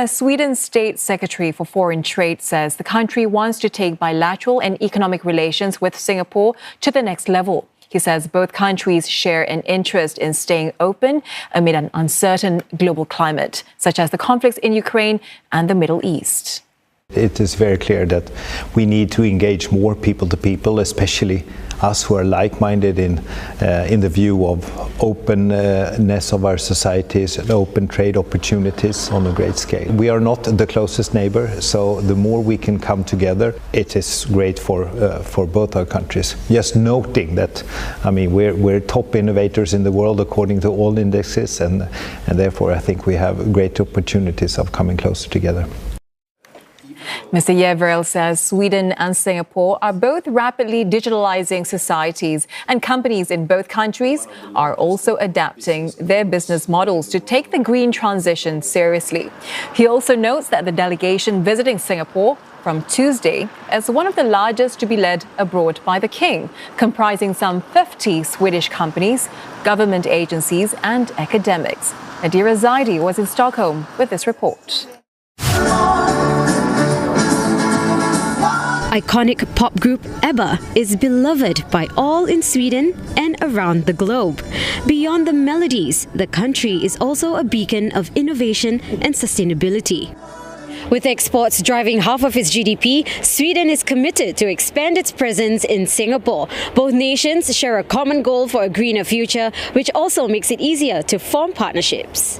Sweden's State Secretary for Foreign Trade says the country wants to take bilateral and economic relations with Singapore to the next level. He says both countries share an interest in staying open amid an uncertain global climate, such as the conflicts in Ukraine and the Middle East. It is very clear that we need to engage more people to people, especially us who are like-minded in the view of openness of our societies and open trade opportunities on a great scale. We are not the closest neighbor, so the more we can come together, it is great for both our countries. Just noting that, I mean, we're top innovators in the world according to all indexes, and therefore I think we have great opportunities of coming closer together. Mr. Jevrell says Sweden and Singapore are both rapidly digitalizing societies, and companies in both countries are also adapting their business models to take the green transition seriously. He also notes that the delegation visiting Singapore from Tuesday is one of the largest to be led abroad by the King, comprising some 50 Swedish companies, government agencies and academics. Nadirah Zaidi was in Stockholm with this report. Iconic pop group ABBA is beloved by all in Sweden and around the globe. Beyond the melodies, the country is also a beacon of innovation and sustainability. With exports driving half of its GDP, Sweden is committed to expand its presence in Singapore. Both nations share a common goal for a greener future, which also makes it easier to form partnerships.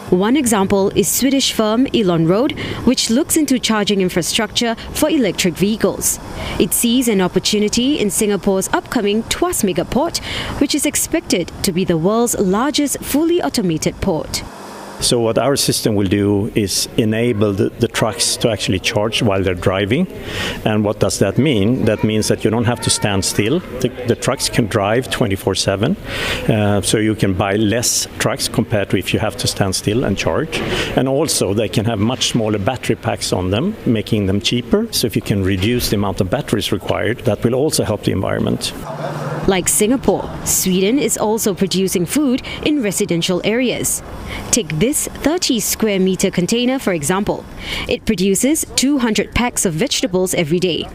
One example is Swedish firm Elon Road, which looks into charging infrastructure for electric vehicles. It sees an opportunity in Singapore's upcoming Tuas megaport, which is expected to be the world's largest fully automated port. So what our system will do is enable the trucks to actually charge while they're driving. And what does that mean? That means that you don't have to stand still. The trucks can drive 24/7. So you can buy less trucks compared to if you have to stand still and charge. And also they can have much smaller battery packs on them, making them cheaper. So if you can reduce the amount of batteries required, that will also help the environment. Like Singapore, Sweden is also producing food in residential areas. Take this 30 square meter container, for example. It produces 200 packs of vegetables every day.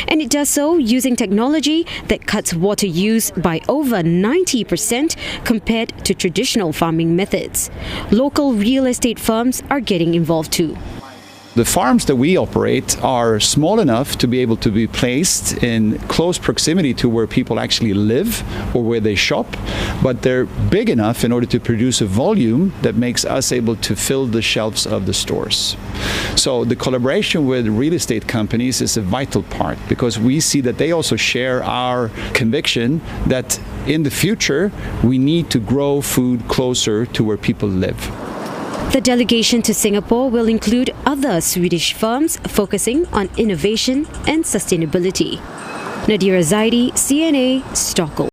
And it does so using technology that cuts water use by over 90% compared to traditional farming methods. Local real estate firms are getting involved too. The farms that we operate are small enough to be able to be placed in close proximity to where people actually live or where they shop, but they're big enough in order to produce a volume that makes us able to fill the shelves of the stores. So the collaboration with real estate companies is a vital part, because we see that they also share our conviction that in the future we need to grow food closer to where people live. The delegation to Singapore will include other Swedish firms focusing on innovation and sustainability. Nadirah Zaidi, CNA, Stockholm.